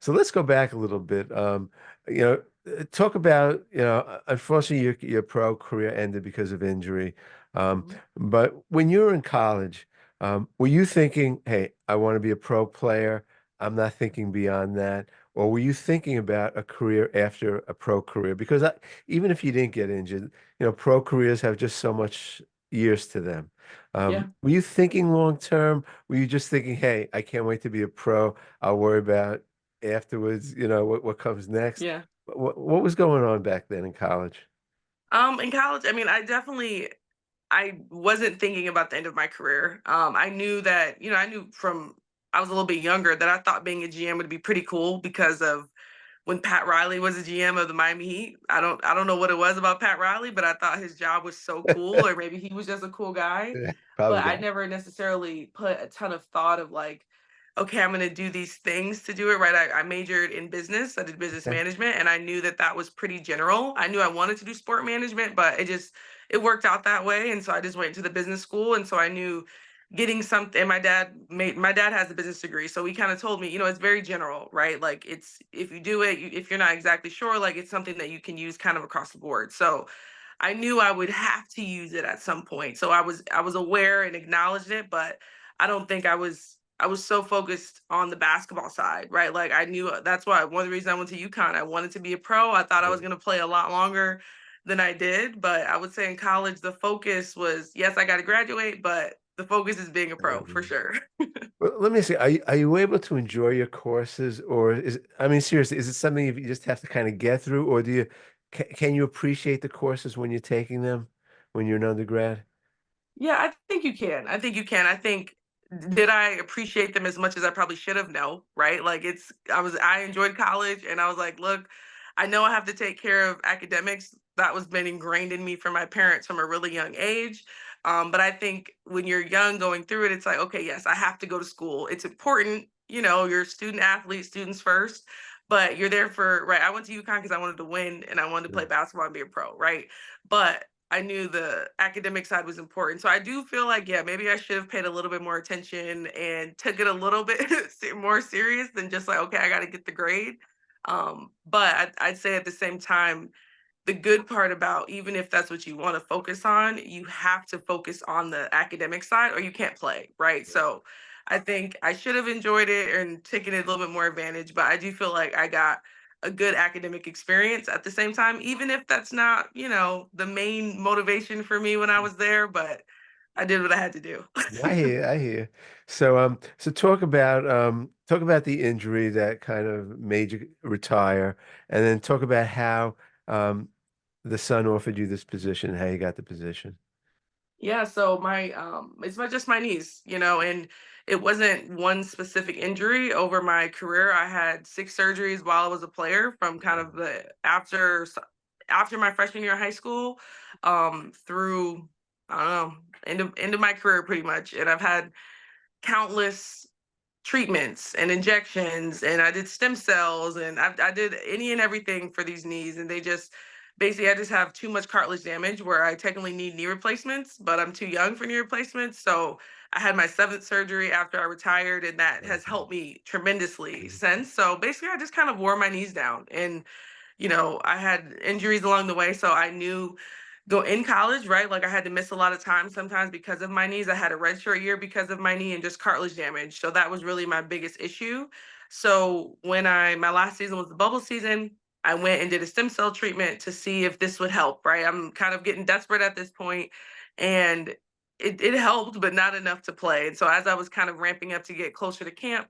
So let's go back a little bit. You know, talk about, unfortunately your pro career ended because of injury. Um, Mhm. but when you were in college, were you thinking, hey, I want to be a pro player? I'm not thinking beyond that. Or were you thinking about a career after a pro career? Because even if you didn't get injured, pro careers have just so much years to them. Yeah. Were you thinking long term? Were you just thinking, hey, I can't wait to be a pro. I'll worry about afterwards, what comes next. Yeah. What was going on back then in college? In college, I mean, I wasn't thinking about the end of my career. I knew that, I knew from I was a little bit younger that I thought being a GM would be pretty cool because of when Pat Riley was a GM of the Miami Heat. I don't know what it was about Pat Riley, but I thought his job was so cool, or maybe he was just a cool guy. Yeah, probably But I that. never necessarily put a ton of thought of like, okay, I'm going to do these things to do it right. I majored in business. I did business Okay. management, and I knew that that was pretty general. I knew I wanted to do sport management, but it worked out that way, and so I just went to the business school, and so I knew getting something. And my dad has a business degree, so he kind of told me, it's very general, right? Like it's if you do it, if you're not exactly sure, like it's something that you can use kind of across the board. So I knew I would have to use it at some point. So I was aware and acknowledged it, but I don't think I was so focused on the basketball side, right? Like I knew that's why one of the reasons I went to UConn. I wanted to be a pro. I thought I Yeah. was going to play a lot longer than I did, but I would say in college the focus was yes, I got to graduate, but the focus is being a pro for sure. Well, let me see. Are you able to enjoy your courses, or I mean, seriously, is it something you just have to kind of get through, or can you appreciate the courses when you're taking them when you're an undergrad? Yeah, I think you can. I think you can. I think did I appreciate them as much as I probably should have? No, right? Like I enjoyed college and I was like, look, I know I have to take care of academics. That was been ingrained in me from my parents from a really young age. But I think when you're young going through it, it's like, okay, yes, I have to go to school. It's important, you're a student athlete, students first, but you're there for right. I went to UConn because I wanted to win and I wanted to Yeah. play basketball and be a pro, right? But I knew the academic side was important. So I do feel like, yeah, maybe I should have paid a little bit more attention and took it a little bit more serious than just like, okay, I got to get the grade. But I'd say at the same time, the good part about even if that's what you want to focus on, you have to focus on the academic side or you can't play, right? So I think I should have enjoyed it and taken it a little bit more advantage, but I do feel like I got a good academic experience at the same time, even if that's not, the main motivation for me when I was there, but I did what I had to do. I hear, I hear. So talk about the injury that kind of made you retire, and then talk about how um, the Sun offered you this position, how you got the position. Yeah, so it's not just my knees, and it wasn't one specific injury over my career. I had six surgeries while I was a player from kind of the after my freshman year of high school, through I don't know, end of my career pretty much. And I've had countless treatments and injections and I did stem cells and I did any and everything for these knees and they just basically I just have too much cartilage damage where I technically need knee replacements, but I'm too young for knee replacements. So I had my seventh surgery after I retired and that has Okay. helped me tremendously since. So basically I just kind of wore my knees down and I had injuries along the way. So I knew go in college, right? Like I had to miss a lot of time sometimes because of my knees. I had a redshirt year because of my knee and just cartilage damage. So that was really my biggest issue. So when my last season was the bubble season, I went and did a stem cell treatment to see if this would help, right? I'm kind of getting desperate at this point, and it helped, but not enough to play. And so as I was kind of ramping up to get closer to camp,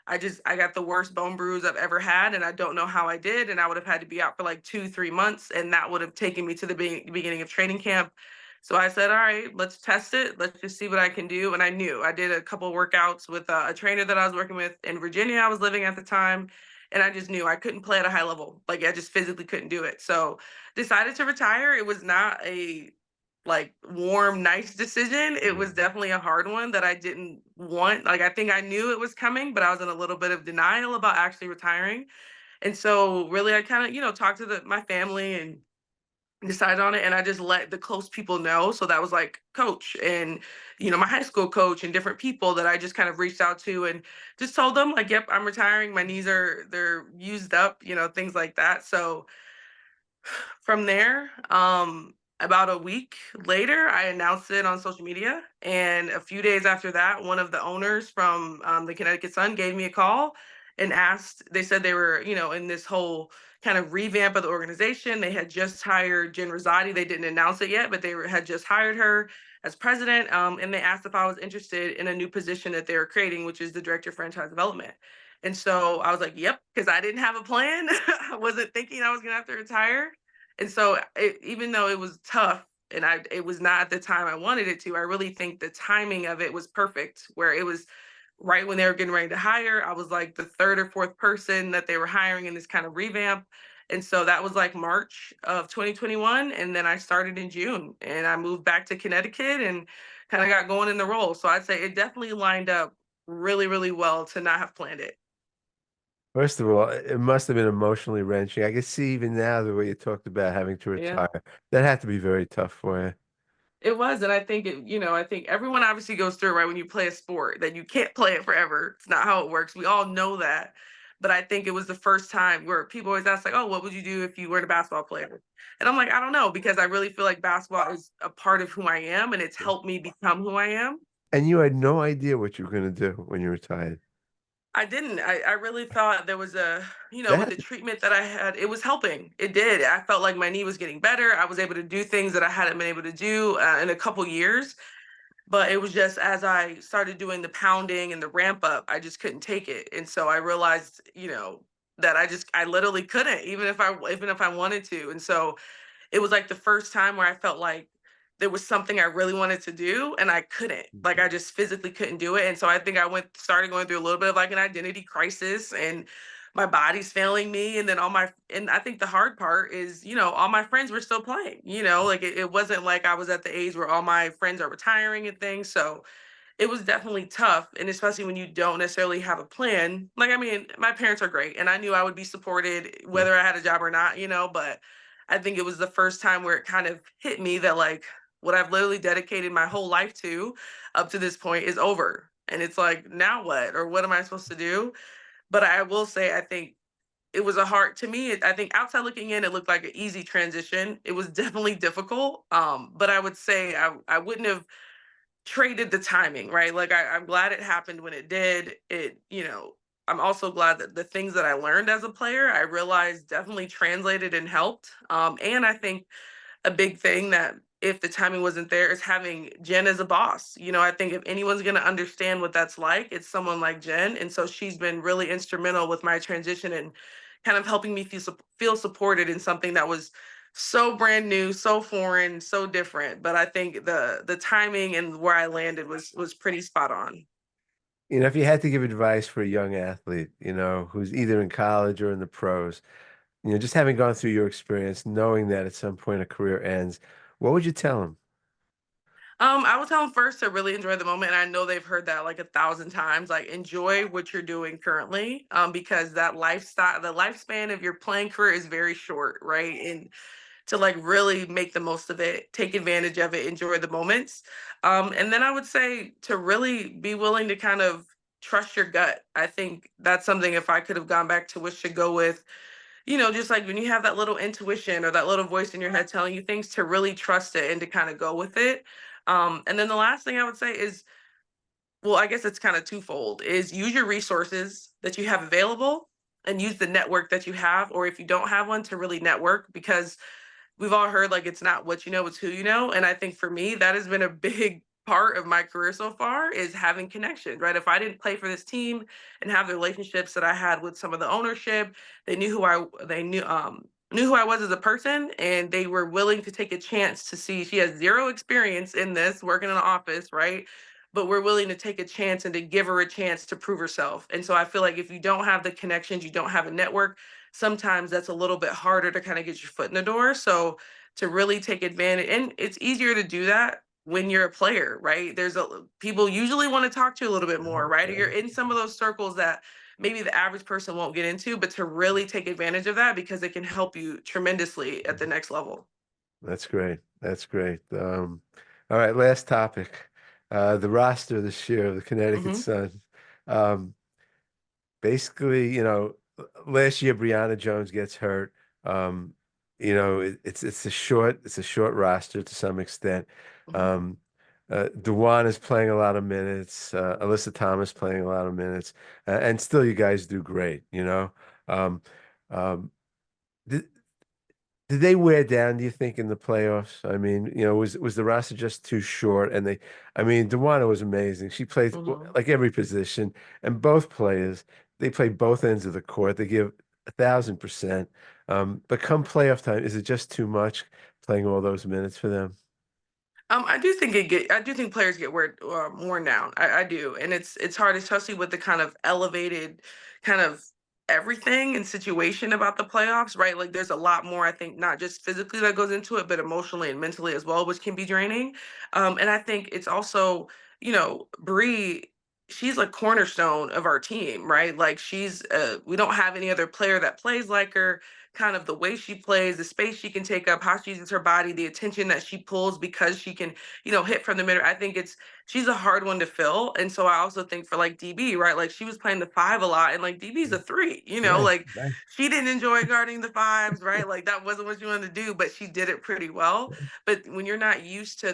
I got the worst bone bruise I've ever had, and I don't know how I did. And I would have had to be out for like 2, 3 months, and that would have taken me to the beginning of training camp. So I said, all right, let's test it. Let's just see what I can do. And I knew I did a couple workouts with a trainer that I was working with in Virginia. I was living at the time, and I just knew I couldn't play at a high level. Like I just physically couldn't do it. So decided to retire. It was not a like warm, nice decision. It was definitely a hard one that I didn't want. Like I think I knew it was coming, but I was in a little bit of denial about actually retiring. And so really I kind of, talked to my family and decide on it, and I just let the close people know. So that was like coach and my high school coach and different people that I just kind of reached out to and just told them like, yep, I'm retiring. My knees are they're used up, things like that. So from there, about a week later, I announced it on social media. And a few days after that, one of the owners from the Connecticut Sun gave me a call and asked, they said they were, in this whole kind of revamp of the organization. They had just hired Jen Rosati. They didn't announce it yet, but had just hired her as president. And they asked if I was interested in a new position that they were creating, which is the director of franchise development. And so I was like, yep, because I didn't have a plan. I wasn't thinking I was going to have to retire. And so even though it was tough and it was not at the time I wanted it to, I really think the timing of it was perfect, where it was right when they were getting ready to hire. I was like the third or fourth person that they were hiring in this kind of revamp. And so that was like March of 2021. And then I started in June and I moved back to Connecticut and kind of got going in the role. So I'd say it definitely lined up really, really well to not have planned it. First of all, it must have been emotionally wrenching. I can see even now the way you talked about having to Yeah. retire. That had to be very tough for you. It was, and I think I think everyone obviously goes through it, right? When you play a sport, that you can't play it forever. It's not how it works. We all know that. But I think it was the first time where people always ask, like, oh, what would you do if you weren't a basketball player? And I'm like, I don't know, because I really feel like basketball is a part of who I am and it's helped me become who I am. And you had no idea what you were going to do when you retired. I didn't. I really thought there was with That, the treatment that I had, it was helping. It did. I felt like my knee was getting better. I was able to do things that I hadn't been able to do in a couple years. But it was just as I started doing the pounding and the ramp up, I just couldn't take it. And so I realized, that I literally couldn't, even if I wanted to. And so it was like the first time where I felt like there was something I really wanted to do and I couldn't. Like I just physically couldn't do it. And so I think I started going through a little bit of like an identity crisis and my body's failing me. And then and I think the hard part is, all my friends were still playing, like it wasn't like I was at the age where all my friends are retiring and things. So it was definitely tough, and especially when you don't necessarily have a plan. Like, I mean, my parents are great, and I knew I would be supported yeah. whether I had a job or not, but I think it was the first time where it kind of hit me that, like, what I've literally dedicated my whole life to up to this point is over. And it's like, now what? Or what am I supposed to do? But I will say, I think it was a hard to me. I think outside looking in, it looked like an easy transition. It was definitely difficult. But I would say I wouldn't have traded the timing, right? Like I'm glad it happened when it did. I'm also glad that the things that I learned as a player, I realized definitely translated and helped. And I think a big thing that if the timing wasn't there is having Jen as a boss. I think if anyone's going to understand what that's like, it's someone like Jen. And so she's been really instrumental with my transition and kind of helping me feel supported in something that was so brand new, so foreign, so different. But I think the timing and where I landed was pretty spot on. If you had to give advice for a young athlete, who's either in college or in the pros, just having gone through your experience, knowing that at some point a career ends, what would you tell them? I would tell them first to really enjoy the moment. And I know they've heard that like 1,000 times. Like enjoy what you're doing currently, because the lifespan of your playing career is very short, right? And to like really make the most of it, take advantage of it, enjoy the moments. And then I would say to really be willing to kind of trust your gut. I think that's something if I could have gone back to wish to go with, just like when you have that little intuition or that little voice in your head telling you things, to really trust it and to kind of go with it. And then the last thing I would say is, well, I guess it's kind of twofold, is use your resources that you have available and use the network that you have, or if you don't have one, to really network, because we've all heard like it's not what you know, it's who you know. And I think for me, that has been a big part of my career so far, is having connections, right? If I didn't play for this team and have the relationships that I had with some of the ownership, they knew who I was as a person, and they were willing to take a chance to see she has zero experience in this working in an office, right? But we're willing to take a chance and to give her a chance to prove herself. And so I feel like if you don't have the connections, you don't have a network, sometimes that's a little bit harder to kind of get your foot in the door. So to really take advantage, and it's easier to do that when you're a player, right? People usually want to talk to you a little bit more, right? Or you're in some of those circles that maybe the average person won't get into, but to really take advantage of that, because it can help you tremendously at the next level. That's great. That's great. All right, last topic. The roster this year of the Connecticut Mhm. Sun. Um, basically, last year Brianna Jones gets hurt. Um, it's a short roster to some extent. Mhm. Um, Dewan is playing a lot of minutes. Alyssa Thomas playing a lot of minutes, and still you guys do great. Um, um, did, did they wear down, do you think, in the playoffs? I mean, was the roster just too short? And I mean, Dewana was amazing. She played Mhm. like every position, and both players, they play both ends of the court. They give 1,000%. But come playoff time, is it just too much playing all those minutes for them? I do think players get worn down. I do, and it's hard, especially with the kind of elevated, kind of everything and situation about the playoffs, right? Like there's a lot more, I think, not just physically that goes into it, but emotionally and mentally as well, which can be draining. And I think it's also, Bree. She's like cornerstone of our team, right? Like we don't have any other player that plays like her, kind of the way she plays, the space she can take up, how she uses her body, the attention that she pulls because she can, hit from the middle. I think she's a hard one to fill. And so I also think for like DB, right? Like she was playing the five a lot and like DB's a three, Right, like right. she didn't enjoy guarding the fives, right? Like that wasn't what she wanted to do, but she did it pretty well. But when you're not used to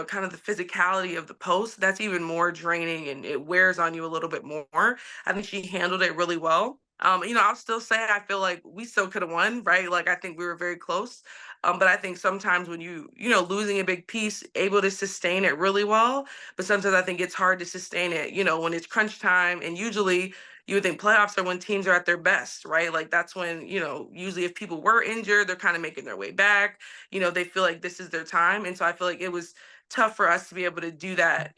kind of the physicality of the post, that's even more draining and it wears on you a little bit more. I think she handled it really well. I'll still say I feel like we still could have won, right? Like I think we were very close. But I think sometimes when losing a big piece, able to sustain it really well. But sometimes I think it's hard to sustain it, when it's crunch time. And usually you would think playoffs are when teams are at their best, right? Like that's when, usually if people were injured, they're kind of making their way back. They feel like this is their time. And so I feel like it was tough for us to be able to do that,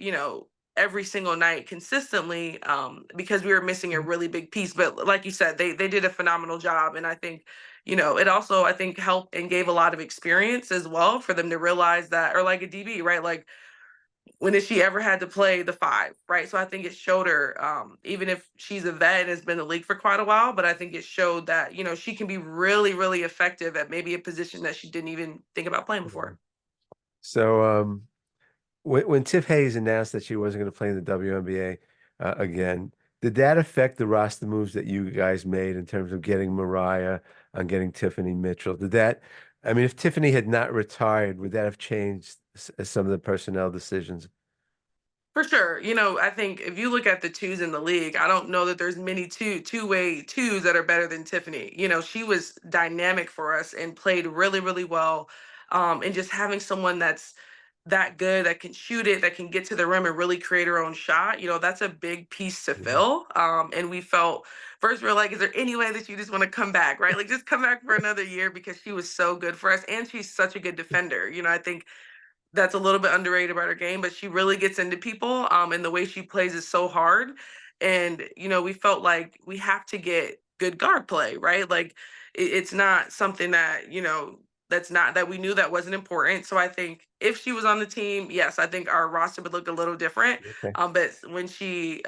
every single night consistently, because we were missing a really big piece. But like you said, they did a phenomenal job, and I think it also I think helped and gave a lot of experience as well for them to realize that, or like a DB, right? Like when has she ever had to play the five, right? So I think it showed her, even if she's a vet and has been in the league for quite a while, but I think it showed that she can be really, really effective at maybe a position that she didn't even think about playing before. So, when Tiff Hayes announced that she wasn't going to play in the WNBA again, did that affect the roster moves that you guys made in terms of getting Mariah and getting Tiffany Mitchell? I mean, if Tiffany had not retired, would that have changed some of the personnel decisions? For sure. I think if you look at the twos in the league, I don't know that there's many two-way twos that are better than Tiffany. She was dynamic for us and played really, really well. And just having someone that's that good, that can shoot it, that can get to the rim and really create her own shot, that's a big piece to Mhm. fill. And we felt first we were like, is there any way that you just want to come back, right? Like just come back for another year because she was so good for us and she's such a good defender. I think that's a little bit underrated about her game, but she really gets into people, and the way she plays is so hard. And we felt like we have to get good guard play, right? Like it's not something that that's not that we knew that wasn't important. So I think if she was on the team, yes, I think our roster would look a little different. Okay. But when she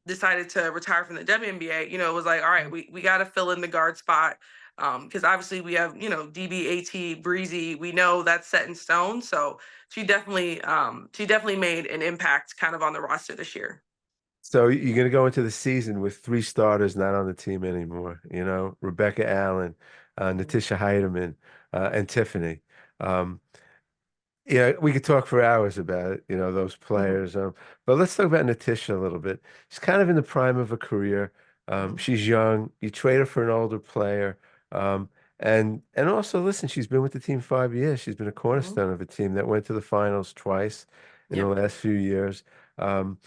decided to retire from the WNBA, it was like, all right, we got to fill in the guard spot. Because obviously we have, DBAT, Breezy, we know that's set in stone. So she definitely made an impact kind of on the roster this year. So you're going to go into the season with three starters not on the team anymore, Rebecca Allen, Mhm. Natisha Heidemann, and Tiffany. Um, Yeah, we could talk for hours about it, those Mhm. players. But let's talk about Natisha a little bit. She's kind of in the prime of her career. Mhm. She's young. You trade her for an older player. Um, and also, listen, she's been with the team 5 years. She's been a Mhm. cornerstone of a team that went to the finals twice in the Yep. last few years. Um,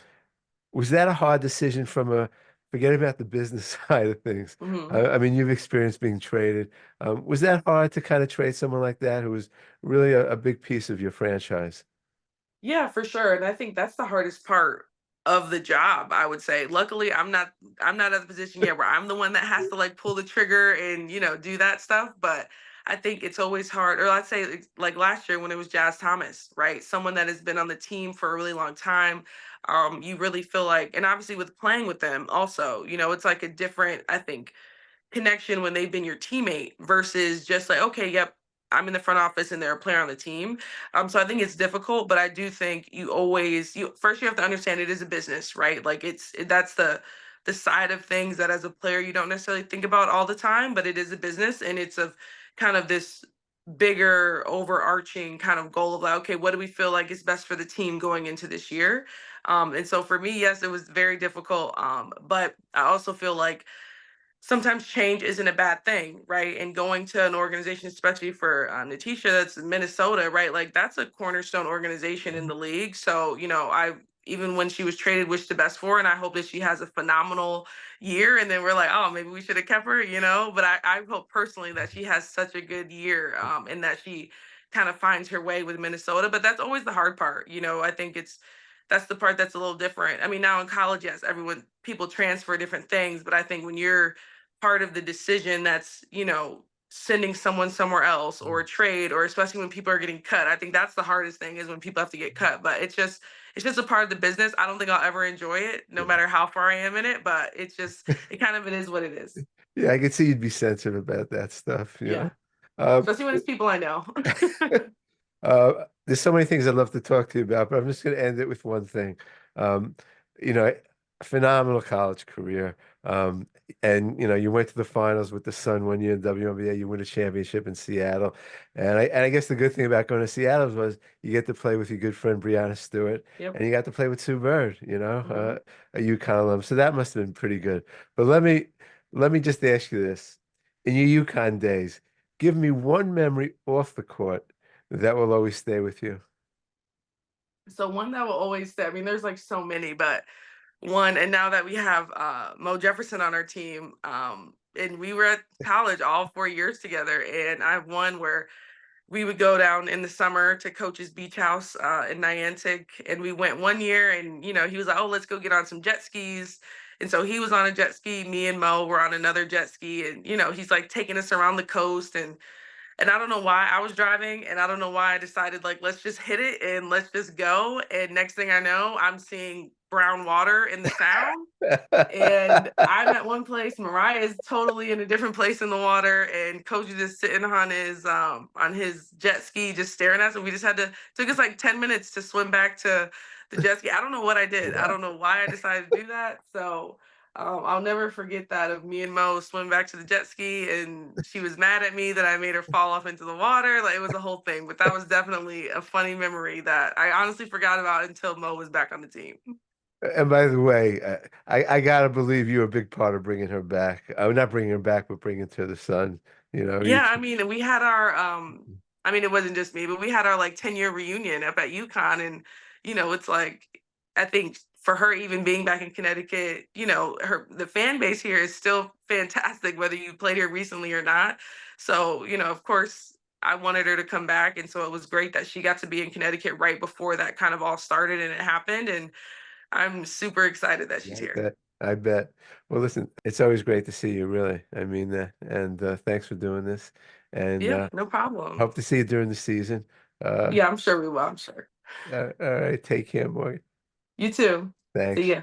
was that a hard decision forget about the business side of things. Mhm. I mean, you've experienced being traded. Was that hard to kind of trade someone like that who was really a big piece of your franchise? Yeah, for sure. And I think that's the hardest part of the job, I would say. Luckily, I'm not at the position yet where I'm the one that has to like pull the trigger and, do that stuff, but I think it's always hard. Or let's say like last year when it was Jazz Thomas, right? Someone that has been on the team for a really long time. You really feel like, and obviously with playing with them also, it's like a different, I think, connection when they've been your teammate versus just like, okay, yep, I'm in the front office and they're a player on the team. So I think it's difficult, but I do think you first you have to understand it is a business, right? Like that's the side of things that as a player you don't necessarily think about all the time, but it is a business and it's of kind of this bigger overarching kind of goal of like, okay, what do we feel like is best for the team going into this year? And so for me, yes, it was very difficult. But I also feel like sometimes change isn't a bad thing, right? And going to an organization, especially for Natisha, that's in Minnesota, right? Like that's a cornerstone organization in the league. So, I even when she was traded, wish the best for her, and I hope that she has a phenomenal year. And then we're like, oh, maybe we should have kept her, But I hope personally that she has such a good year, and that she kind of finds her way with Minnesota. But that's always the hard part, I think that's the part that's a little different. I mean, now in college, yes, people transfer different things, but I think when you're part of the decision that's, sending someone somewhere else or a trade, or especially when people are getting cut. I think that's the hardest thing is when people have to get cut. But it's just a part of the business. I don't think I'll ever enjoy it, no Yeah. matter how far I am in it. But it is what it is. Yeah, I could see you'd be sensitive about that stuff, you know. Yeah. Um, Especially when it's people I know. there's so many things I'd love to talk to you about, but I'm just going to end it with one thing. Um, you know, phenomenal college career. Um, and you went to the finals with the Sun one year in WNBA. You win a championship in Seattle, and I guess the good thing about going to Seattle was you get to play with your good friend Brianna Stewart, Yep. and you got to play with Sue Bird. Hmm. A UConn alum. So that must have been pretty good. But let me just ask you this: in your UConn days, give me one memory off the court that will always stay with you. So one that will always stay. I mean, there's like so many, but one, and now that we have Mo Jefferson on our team, and we were at college all 4 years together, and I have one where we would go down in the summer to Coach's Beach House in Niantic, and we went one year, and he was like, "Oh, let's go get on some jet skis." And so he was on a jet ski. Me and Mo were on another jet ski, and he's like taking us around the coast, and I don't know why I was driving, and I don't know why I decided like let's just hit it and let's just go. And next thing I know, I'm seeing brown water in the sound, and I'm at one place, Mariah is totally in a different place in the water, and Coach is just sitting on his jet ski, just staring at us. And we just had to took us like 10 minutes to swim back to the jet ski. I don't know what I did. I Wow. don't know why I decided to do that. So I'll never forget that of me and Mo swim back to the jet ski, and she was mad at me that I made her fall off into the water. Like it was a whole thing, but that was definitely a funny memory that I honestly forgot about until Mo was back on the team. And by the way, I gotta believe you're a big part of bringing her back. Not bringing her back, but bringing to the Sun. You. Yeah, I mean, and we had our I mean, it wasn't just me, but we had our like 10-year reunion up at UConn, and it's like I think for her even being back in Connecticut, the fan base here is still fantastic whether you played here recently or not. So, of course I wanted her to come back, and so it was great that she got to be in Connecticut right before that kind of all started and it happened, and I'm super excited that she's I here. bet. I bet. Well, listen, it's always great to see you, really. I mean that. And thanks for doing this. And Yeah, no problem. hope to see you during the season. Uh, Yeah, I'm sure we will. I'm sure. all right. Take care, boy. You too. See Thanks. ya.